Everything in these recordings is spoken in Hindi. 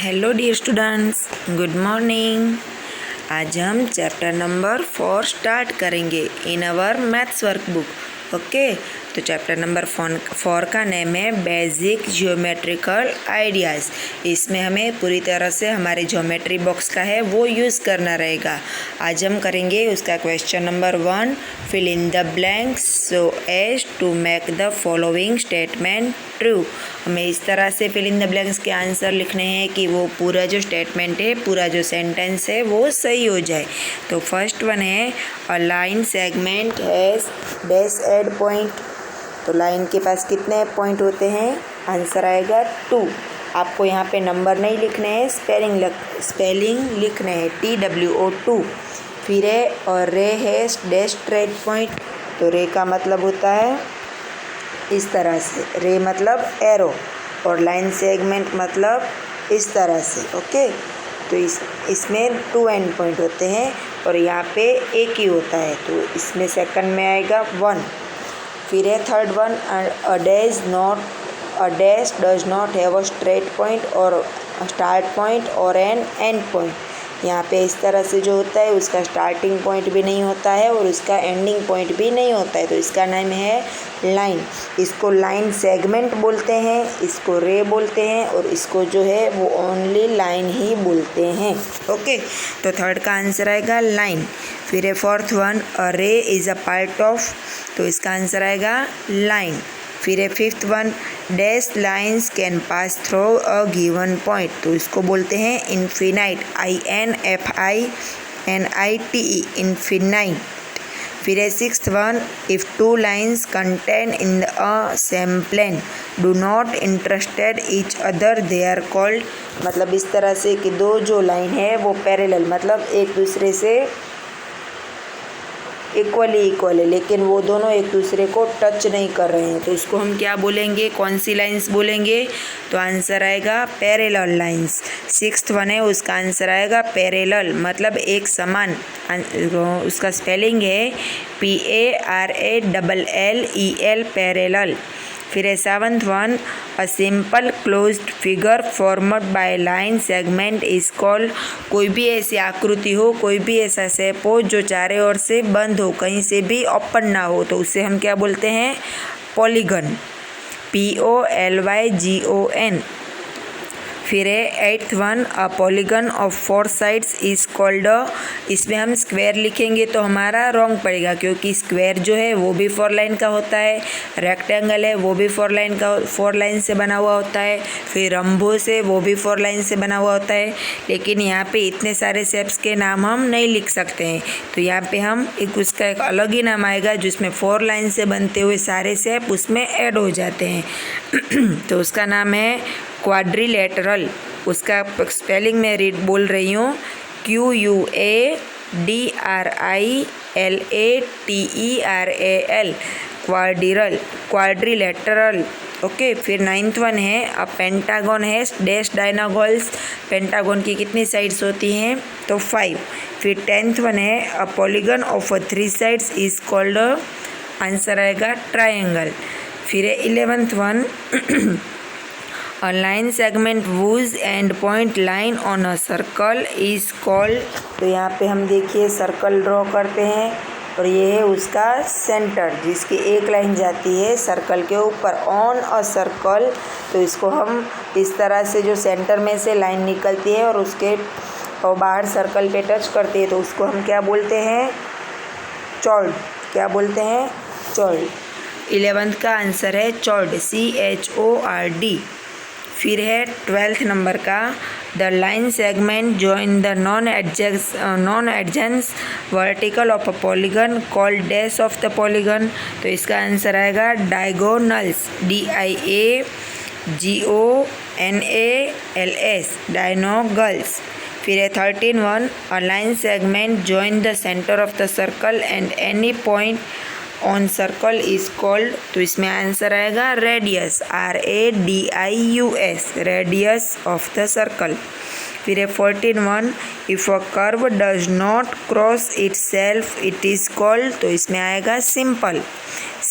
Hello dear students, good morning. आज हम चैप्टर नंबर 4 स्टार्ट करेंगे in our maths workbook. Okay, तो चैप्टर नंबर 4 का नेम है बेसिक ज्योमेट्रिकल आइडियाज़। इसमें हमें पूरी तरह से हमारे ज्योमेट्री बॉक्स का है वो यूज़ करना रहेगा। आज हम करेंगे उसका question number 1, fill in the blanks so as to make the following statement true. हमें इस तरह से फिल इन द ब्लैंक्स के आंसर लिखने हैं कि वो पूरा जो स्टेटमेंट है, पूरा जो सेंटेंस है वो सही हो जाए। तो फर्स्ट वन है a line segment has dash end point. तो लाइन के पास कितने पॉइंट होते हैं? आंसर आएगा 2। आपको यहाँ पे नंबर नहीं लिखने हैं, स्पेलिंग लिखने हैं TWO2। फिर है और रे है डैश स्ट्रेट पॉइंट। तो रे का मतलब होता है इस तरह से, रे मतलब एरो, और लाइन सेगमेंट मतलब इस तरह से। ओके, तो इसमें 2 एंड पॉइंट होते हैं और यहाँ पे एक ही होता है, तो इसमें सेकंड में आएगा 1। फिर है third one, a dash does not have a straight point और स्टार्ट पॉइंट और एन एंड पॉइंट। यहाँ पे इस तरह से जो होता है उसका स्टार्टिंग पॉइंट भी नहीं होता है और उसका एंडिंग पॉइंट भी नहीं होता है, तो इसका नाम है लाइन। इसको लाइन सेगमेंट बोलते हैं, इसको रे बोलते हैं और इसको जो है वो ओनली लाइन ही बोलते हैं। ओके, तो थर्ड का आंसर आएगा लाइन। फिर है fourth one, a ray is a part of. तो इसका आंसर आएगा लाइन। फिर है fifth one, dash lines can pass through a given point. तो इसको बोलते हैं इन्फिनाइट, INFINITE, इन्फिनाइट। फिर है sixth one, if 2 lines contain in a same plane do not interested each other they are called. मतलब इस तरह से कि दो जो लाइन है वो पैरेलल, मतलब एक दूसरे से इक्वल है, लेकिन वो दोनों एक दूसरे को टच नहीं कर रहे हैं, तो उसको हम क्या बोलेंगे, कौन सी लाइंस बोलेंगे? तो आंसर आएगा पैरेलल लाइंस। सिक्स्थ वन है, उसका आंसर आएगा पैरेलल, मतलब एक समान। उसका स्पेलिंग है PARALLEL, पैरेलल। फिर है seventh one, a simple closed figure formed by line segment is called. कोई भी ऐसी आकृति हो, कोई भी ऐसा शेप हो जो चारों ओर से बंद हो, कहीं से भी ओपन ना हो, तो उससे हम क्या बोलते हैं? Polygon, POLYGON। फिर है eighth one, a polygon of 4 sides is called. इसमें हम स्क्वायर लिखेंगे तो हमारा रॉन्ग पड़ेगा, क्योंकि स्क्वायर जो है वो भी 4 लाइन का होता है, रेक्टेंगल है वो भी 4 लाइन से बना हुआ होता है, फिर रंबोस है वो भी 4 लाइन से बना हुआ होता है। लेकिन यहाँ पे इतने सारे शेप्स के नाम हम नहीं लिख सकते हैं, तो यहाँ पे हम उसका एक अलग ही नाम आएगा जिसमें 4 लाइन से बनते हुए सारे शेप उसमें ऐड हो जाते हैं। तो उसका नाम है क्वाड्रिलेटरल। उसका स्पेलिंग मैं बोल रही हूँ, QUADRILATERAL, क्वाड्रिलेटरल। ओके, फिर नाइन्थ वन है, अ पेंटागन है डैश डायगोनल्स। पेंटागन की कितनी साइड्स होती हैं? तो 5। फिर 10th वन है, a polygon of 3 sides is called. Answer आएगा ट्रायंगल। फिर है 11th one, A line segment whose end point line on a circle is called। तो यहाँ पे हम देखिए सर्कल ड्रॉ करते हैं और ये है उसका सेंटर, जिसकी एक लाइन जाती है सर्कल के ऊपर ऑन अ सर्कल। तो इसको हम इस तरह से, जो सेंटर में से लाइन निकलती है और उसके और बाहर सर्कल पे टच करती है, तो उसको हम क्या बोलते हैं? चॉर्ड। क्या बोलते हैं? चॉर्ड। 11th का आंसर है चॉर्ड, CHORD। फिर है 12th नंबर का, the line segment join the non एडजेंस vertical of a polygon called dash of the polygon. तो इसका आंसर आएगा डायगोनल्स, DIAGONALS, डायगोनल्स। फिर है 13 one, a line segment join the centre of the circle and any point on circle is called. तो इसमें आंसर आएगा radius, RADIUS, radius of the circle. फिर है 14 one, if a curve does not cross it self it is called. तो इसमें आएगा सिंपल,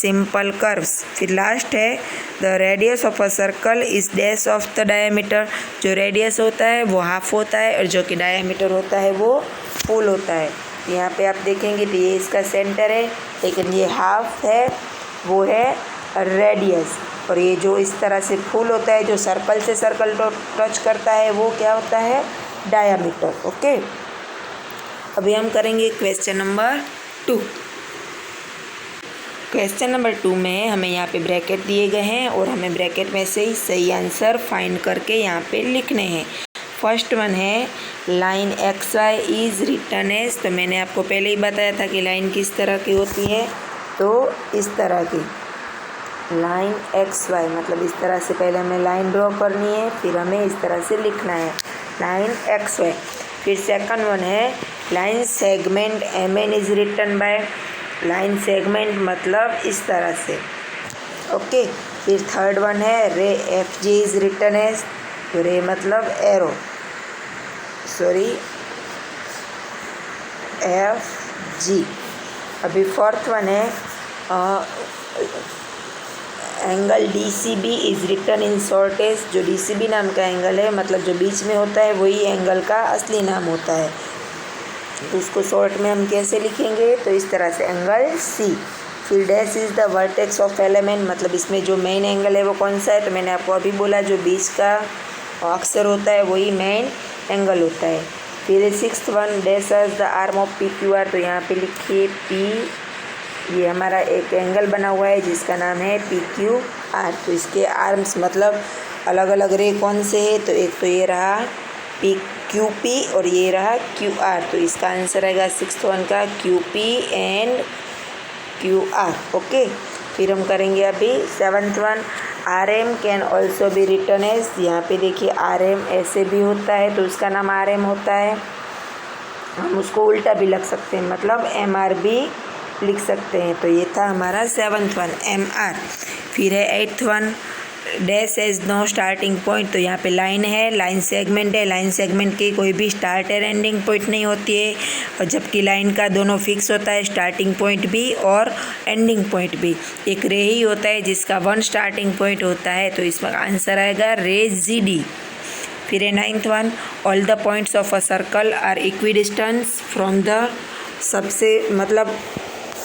सिंपल कर्व्स। फिर लास्ट है the radius of a circle is dash of the diameter. जो रेडियस होता है वो हाफ होता है और जो कि डायमीटर होता है वो फुल होता है। यहाँ पे आप देखेंगे तो ये इसका सेंटर है, लेकिन ये हाफ है वो है रेडियस, और ये जो इस तरह से फुल होता है जो सर्कल से सर्कल टच करता है वो क्या होता है, डायमीटर। ओके, अभी हम करेंगे क्वेश्चन नंबर 2। क्वेश्चन नंबर 2 में हमें यहाँ पे ब्रैकेट दिए गए हैं और हमें ब्रैकेट में से ही सही आंसर फाइंड करके यहाँ पे लिखने हैं। फर्स्ट वन है line X Y is written as. तो मैंने आपको पहले ही बताया था कि लाइन किस तरह की होती है, तो इस तरह की लाइन एक्स वाई, मतलब इस तरह से पहले हमें लाइन ड्रॉ करनी है, फिर हमें इस तरह से लिखना है लाइन एक्स वाई। फिर सेकंड वन है line segment M N is written by. Line segment मतलब इस तरह से। ओके, फिर थर्ड वन है ray F G is written as. तो रे मतलब एरो, सॉरी एफ जी। अभी फोर्थ वन है angle D C B is written in short as. जो डी सी बी नाम का एंगल है, मतलब जो बीच में होता है वही एंगल का असली नाम होता है। तो उसको शॉर्ट में हम कैसे लिखेंगे, तो इस तरह से एंगल सी। फिर dash is the vertex of element, मतलब इसमें जो मेन एंगल है वो कौन सा है, तो मैंने आपको अभी बोला जो बीच का अक्षर होता है वही मेन एंगल होता है। फिर sixth one dash is the arm of P Q R. तो यहाँ पे लिखिए पी, ये हमारा एक एंगल बना हुआ है जिसका नाम है पी क्यू आर। तो इसके आर्म्स मतलब अलग अलग रे कौन से है, तो एक तो ये रहा पी क्यू पी और ये रहा क्यू आर। तो इसका आंसर आएगा सिक्स्थ वन का Q P and Q R. Okay, फिर हम करेंगे अभी seventh one R M can also be written as. यहाँ पे देखिए आर एम ऐसे भी होता है तो उसका नाम आर एम होता है। हम उसको उल्टा भी लिख सकते हैं, मतलब एम आर भी लिख सकते हैं। तो ये था हमारा सेवन्थ वन एम आर। फिर है eighth one dash has no starting point. तो यहाँ पे लाइन है, लाइन सेगमेंट है, लाइन सेगमेंट की कोई भी स्टार्ट और एंडिंग पॉइंट नहीं होती है, और जबकि लाइन का दोनों फिक्स होता है, स्टार्टिंग पॉइंट भी और एंडिंग पॉइंट भी। एक रे ही होता है जिसका वन स्टार्टिंग पॉइंट होता है, तो इसमें आंसर आएगा रे जी डी। फिर है ninth one all the points of a circle are equidistance from the. सबसे मतलब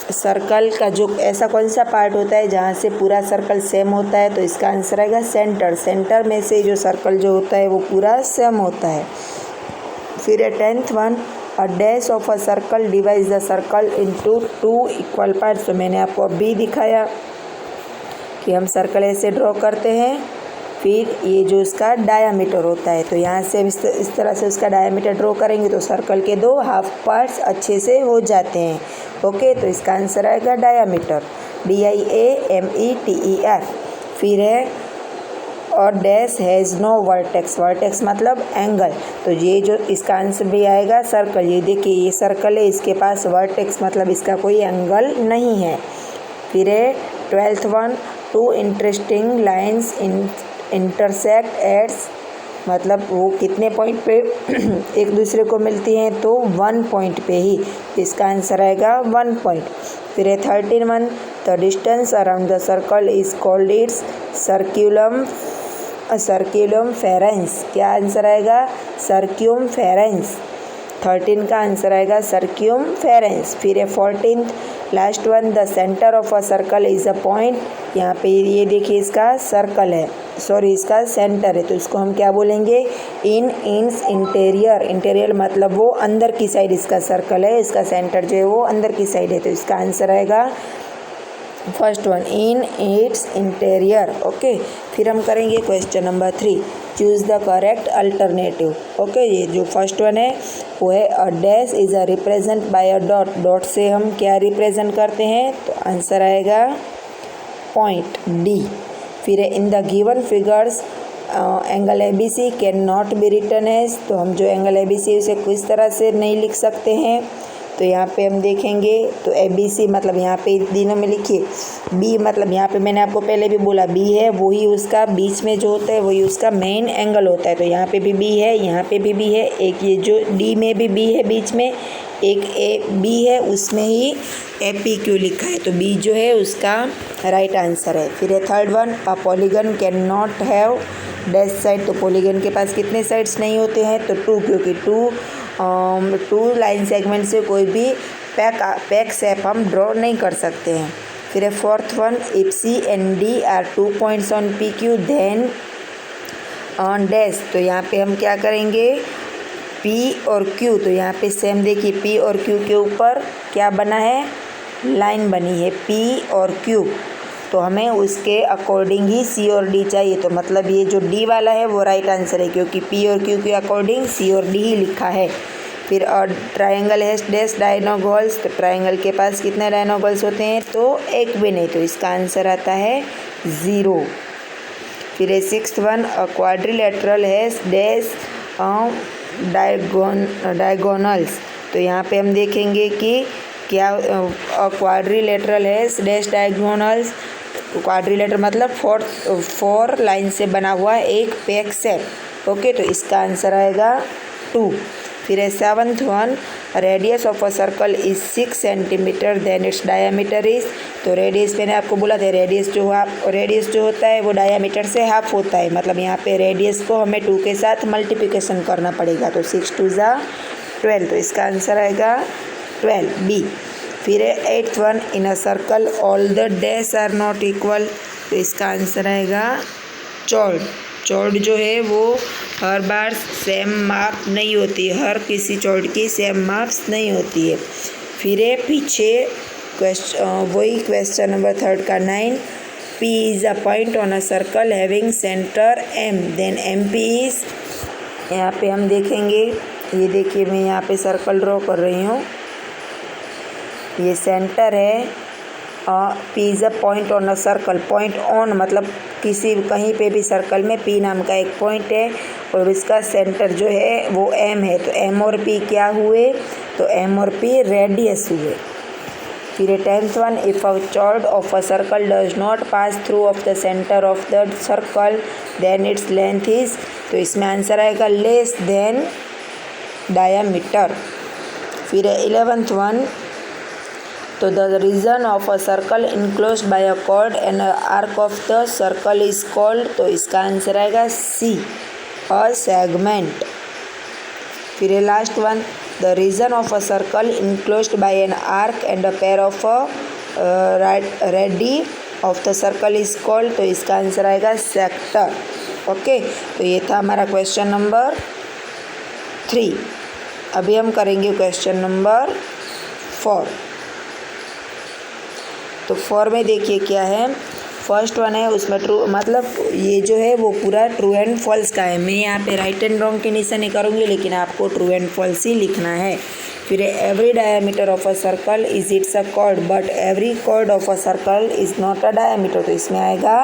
सर्कल का जो ऐसा कौन सा पार्ट होता है जहाँ से पूरा सर्कल सेम होता है, तो इसका आंसर आएगा सेंटर। सेंटर में से जो सर्कल जो होता है वो पूरा सेम होता है। फिर है tenth one a dash of a circle divides the circle into two equal parts. तो मैंने आपको अभी दिखाया कि हम सर्कल ऐसे ड्रॉ करते हैं, फिर ये जो इसका डायामीटर होता है, तो यहाँ से इस तरह से उसका डायामीटर ड्रॉ करेंगे तो सर्कल के दो हाफ पार्ट्स अच्छे से हो जाते हैं। ओके, तो इसका आंसर आएगा डायामीटर, DIAMETER। फिर है और dash has no vertex. Vertex मतलब एंगल, तो ये जो इसका आंसर भी आएगा सर्कल। ये देखिए ये सर्कल है, इसके पास वर्टेक्स मतलब इसका कोई एंगल नहीं है। फिर है twelfth one two interesting lines intersect at, मतलब वो कितने पॉइंट पे एक दूसरे को मिलती हैं, तो 1 पॉइंट पे ही। इसका आंसर आएगा 1 पॉइंट। फिर है 13 one the distance around the circle is called its circumference. क्या आंसर आएगा, सर्क्यूमफेरेंस। 13 का आंसर आएगा सर्क्यूमफेरेंस। फिर है 14th last one the centre of a circle is a point. यहाँ पे ये देखिए इसका सर्कल है, सॉरी इसका सेंटर है, तो इसको हम क्या बोलेंगे, इन इंटीरियर। इंटीरियर मतलब वो अंदर की साइड इसका सर्कल है, इसका सेंटर जो है वो अंदर की साइड है, तो इसका आंसर आएगा first one in its interior. Okay, फिर हम करेंगे question number 3 choose the correct alternative. Okay, ये जो फर्स्ट वन है वो है a dash is a represent by a dot. Dot से हम क्या रिप्रेजेंट करते हैं, तो आंसर आएगा पॉइंट डी। फिर है in the given figures angle ABC can not be written as. तो हम जो एंगल ABC उसे किस तरह से नहीं लिख सकते हैं, तो यहाँ पे हम देखेंगे तो ABC मतलब यहाँ पे तीनों में लिखिए B, मतलब यहाँ पे मैंने आपको पहले भी बोला B है, वही उसका बीच में जो होता है वही उसका मेन एंगल होता है। तो यहाँ पे भी B है, यहाँ पे भी B है, एक ये जो D में भी B है बीच में, एक ए बी है उसमें ही ए पी क्यू लिखा है, तो बी जो है उसका राइट आंसर है। फिर है third one, a polygon can not have dash side, तो पॉलीगन के पास कितने साइड्स नहीं होते हैं, तो 2, क्योंकि टू लाइन सेगमेंट से कोई भी पैक शेप हम ड्रॉ नहीं कर सकते हैं। फिर है fourth one, if C and D are 2 points on P Q then on dash, तो यहाँ पे हम क्या करेंगे, पी और क्यू, तो यहाँ पे सेम देखिए पी और क्यू के ऊपर क्या बना है, लाइन बनी है पी और क्यू, तो हमें उसके अकॉर्डिंग ही सी और डी चाहिए। तो मतलब ये जो डी वाला है वो राइट आंसर है, क्योंकि पी और क्यू के अकॉर्डिंग सी और डी ही लिखा है। फिर और ट्रायंगल हैज डैश डायगोनल्स, तो ट्रायंगल के पास कितने डायगोनल्स होते हैं, तो एक भी नहीं, तो इसका आंसर आता है 0। फिर है sixth one, a quadrilateral has dash diagonals, तो यहाँ पे हम देखेंगे कि क्या quadrilateral has dash diagonals, quadrilateral मतलब फोर लाइन से बना हुआ एक पैक शेप। ओके, तो इसका आंसर आएगा 2। फिर है seventh one, radius of a circle is 6 centimetre then its diameter is, तो रेडियस मैंने आपको बोला था रेडियस जो होता है वो डायामीटर से हाफ होता है, मतलब यहाँ पे रेडियस को हमें 2 के साथ मल्टीप्लिकेशन करना पड़ेगा, तो 6 2 = 12, तो इसका आंसर आएगा 12 बी। फिर है eighth one, in a circle all the dash are not equal, तो इसका आंसर आएगा चॉर्ड। चॉर्ड जो है वो हर बार सेम माप नहीं होती है, हर किसी चॉर्ड की सेम माप्स नहीं होती है। फिर है पीछे वही क्वेश्चन नंबर 3 का 9, P is a point on a circle having centre M, then MP is, यहाँ पे हम देखेंगे, ये देखिए मैं यहाँ पे सर्कल ड्रॉ कर रही हूँ, ये सेंटर है, P is a point on a circle, point on मतलब कहीं पे भी सर्कल में P नाम का एक पॉइंट है और इसका सेंटर जो है वो M है, तो M और P क्या हुए, तो M और P रेडियस हुए। फिर 10th one, if a chord of a circle does not pass through of the centre of the circle then its length is, तो इसमें आंसर आएगा लेस देन डायामीटर। फिर 11th वन, तो the region of a circle enclosed by a chord and arc of the circle is called, तो इसका आंसर आएगा सी, अ सेगमेंट। फिर last one, the region of a circle enclosed by an arc and a pair of radii of the circle is called, तो इसका आंसर आएगा सेक्टर। ओके, तो ये था हमारा क्वेश्चन नंबर 3। अभी हम करेंगे क्वेश्चन नंबर 4। तो 4 में देखिए क्या है, फर्स्ट वन है उसमें ट्रू, मतलब ये जो है वो पूरा ट्रू एंड फॉल्स का है, मैं यहाँ पे राइट एंड रॉन्ग के निशान नहीं करूँगी, लेकिन आपको ट्रू एंड फॉल्स ही लिखना है। फिर every diameter of a circle is its a chord but every chord of a circle is not a diameter, तो इसमें आएगा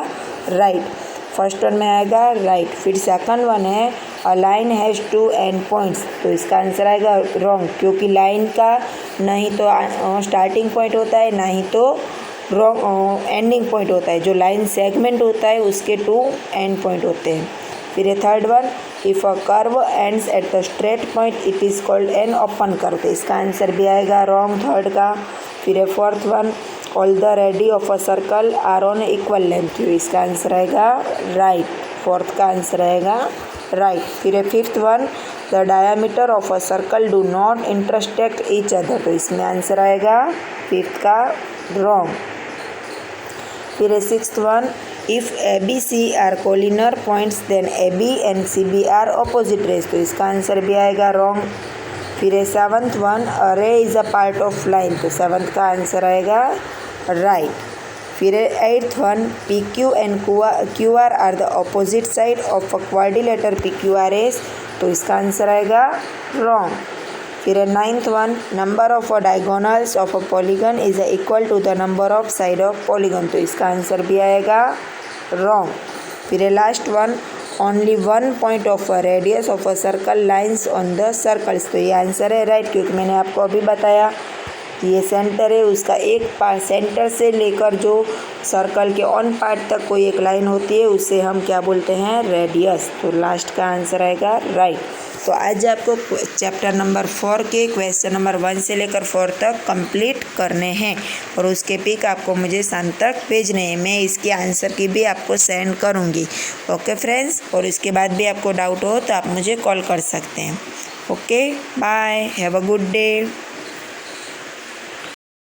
राइट, फर्स्ट वन में आएगा राइट। फिर सेकंड वन है a line has 2 and points, तो इसका आंसर आएगा रॉन्ग, क्योंकि लाइन का नहीं तो स्टार्टिंग पॉइंट होता है ना ही तो एंडिंग पॉइंट होता है, जो लाइन सेगमेंट होता है उसके 2 एंड पॉइंट होते हैं। फिर है third one, if a curve ends at the straight point it is called an open curve, तो इसका आंसर भी आएगा रॉन्ग थर्ड का। फिर है fourth one, all the radii of a circle are on equal length, तो इसका आंसर आएगा राइट, फोर्थ का आंसर आएगा राइट। फिर है fifth one, the diameter of a circle do not intersect each other, तो इसमें आंसर आएगा फिफ्थ का रॉन्ग। फिर है sixth one, if ABC are collinear points then AB and CB are opposite rays, तो इसका आंसर भी आएगा रॉन्ग। फिर है seventh one, a ray is a part of line, तो सेवंथ का आंसर आएगा राइट। फिर है eighth one, PQ and QR are the opposite side of a quadrilateral PQRS, तो इसका आंसर आएगा रॉन्ग। फिर है ninth one, number of diagonals of a polygon is equal to the number of side of polygon, तो इसका आंसर भी आएगा रॉन्ग। फिर है last one, only 1 point of a radius of a circle lines on the circles, तो ये आंसर है राइट, क्योंकि मैंने आपको अभी बताया कि ये सेंटर है, उसका एक पार्ट सेंटर से लेकर जो सर्कल के ऑन पार्ट तक कोई एक लाइन होती है उसे हम क्या बोलते हैं, रेडियस, तो लास्ट का आंसर आएगा राइट। तो आज आपको चैप्टर नंबर 4 के क्वेश्चन नंबर 1 से लेकर 4 तक कंप्लीट करने हैं और उसके पिक आपको मुझे शाम तक भेजने हैं। मैं इसके आंसर की भी आपको सेंड करूँगी। ओके फ्रेंड्स, और इसके बाद भी आपको डाउट हो तो आप मुझे कॉल कर सकते हैं। Okay, bye, have a good day.